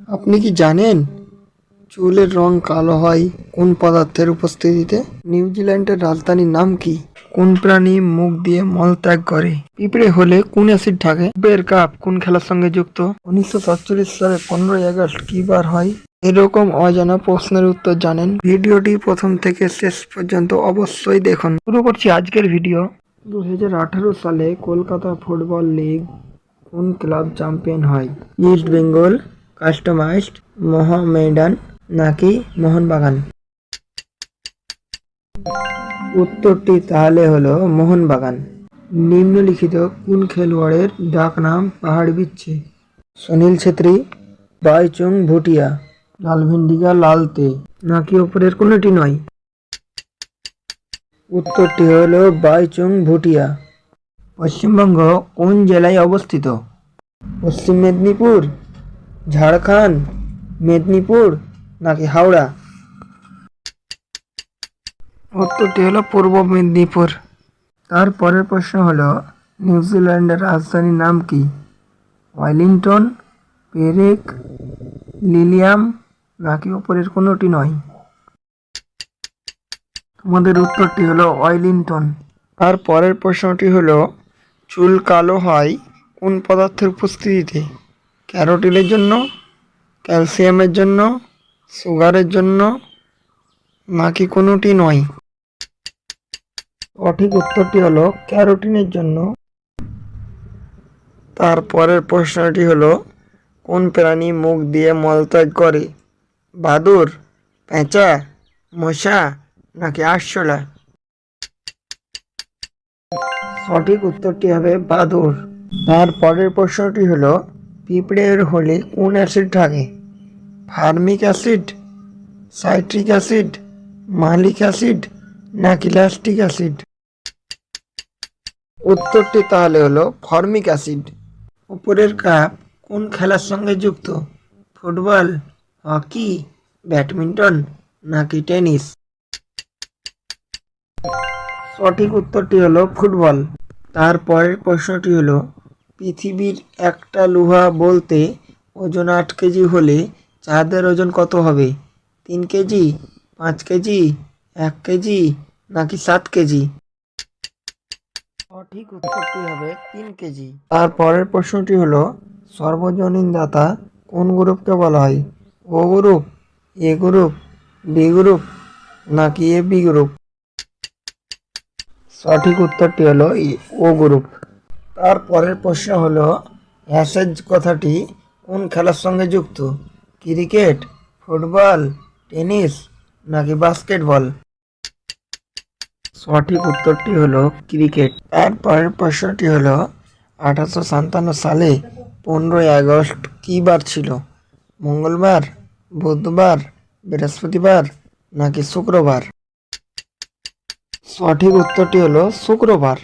আপনি কি জানেন চুলের রং কালো হয় কোন পদার্থের উপস্থিতিতে? নিউজিল্যান্ডের রাজধানীর নাম কি? কোন প্রাণী মুখ দিয়ে মলত্যাগ করে? পিঁপড়ে হলে কোন অ্যাসিড থাকে? বের কাপ কোন খেলার সঙ্গে যুক্ত? 1947 সালে 15ই আগস্ট কি বার হয়? এরকম অজানা প্রশ্নের উত্তর জানেন? ভিডিওটি প্রথম থেকে শেষ পর্যন্ত অবশ্যই দেখুন। শুরু করছি আজকের ভিডিও। 2018 সালে কলকাতা ফুটবল লিগ কোন ক্লাব চ্যাম্পিয়ন হয়? ইস্ট বেঙ্গল, কাস্টমাইজড, মোহামেডান নাকি মোহনবাগান? উত্তরটি তাহলে হলো মোহনবাগান। নিম্নলিখিত কোন খেলোয়াড়ের ডাকনাম পাহাড় বিচ্ছে? সুনীল ছেত্রী, বাইচুং ভুটিয়া, লালভেন্ডিকা লালতে নাকি ওপরের কোনোটি নয়? উত্তরটি হলো বাইচুং ভুটিয়া। পশ্চিমবঙ্গ কোন জেলায় অবস্থিত? পশ্চিম মেদিনীপুর, ঝাড়খণ্ড, মেদিনীপুর নাকি হাওড়া? উত্তরটি হলো পূর্ব মেদিনীপুর। তারপরের প্রশ্ন হলো নিউজিল্যান্ডের রাজধানীর নাম কি? ওয়েলিংটন, পেরেক, লিলিয়াম নাকি উপরের কোনোটি নয়? তোমাদের উত্তরটি হলো ওয়েলিংটন। তারপরের প্রশ্নটি হলো চুল কালো হয় কোন পদার্থের উপস্থিতিতে? ক্যারোটিনের জন্য, ক্যালসিয়ামের জন্য, সুগারের জন্য নাকি কোনোটি নয়? সঠিক উত্তরটি হলো ক্যারোটিনের জন্য। তারপরের প্রশ্নটি হলো কোন প্রাণী মুখ দিয়ে মলত্যাগ করে? বাদুড়, পেঁচা, মশা নাকি আরশোলা? সঠিক উত্তরটি হবে বাদুড়। তারপরের প্রশ্নটি হলো পিঁপড়ের হলে কোন অ্যাসিড থাকে? ফার্মিক অ্যাসিড, সাইট্রিক অ্যাসিড, মালিক অ্যাসিড নাকি ল্যাকটিক অ্যাসিড? উত্তরটি তাহলে হলো ফর্মিক অ্যাসিড। উপরের কাপ কোন খেলার সঙ্গে যুক্ত? ফুটবল, হকি, ব্যাডমিন্টন নাকি টেনিস? সঠিক উত্তরটি হলো ফুটবল। তারপরের প্রশ্নটি হলো পৃথিবীর একটা লোহা বলতে ওজন 8 কেজি হলে চাঁদের ওজন কত হবে? 3 কেজি, 5 কেজি, 1 কেজি নাকি 7 কেজি? সঠিক উত্তরটি হবে 3 কেজি। তারপরের প্রশ্নটি হলো সর্বজনীন দাতা কোন গ্রুপকে বলা হয়? ও গ্রুপ, এ গ্রুপ, বি গ্রুপ নাকি এ বি গ্রুপ? সঠিক উত্তরটি হলো ও গ্রুপ। তারপরের প্রশ্ন হলো অ্যাশেজ কথাটি কোন খেলার সঙ্গে যুক্ত? ক্রিকেট, ফুটবল, টেনিস নাকি বাস্কেটবল? সঠিক উত্তরটি হলো ক্রিকেট। তারপরের প্রশ্নটি হলো 1857 সালে 15ই আগস্ট কী বার ছিল? মঙ্গলবার, বুধবার, বৃহস্পতিবার নাকি শুক্রবার? সঠিক উত্তরটি হলো শুক্রবার।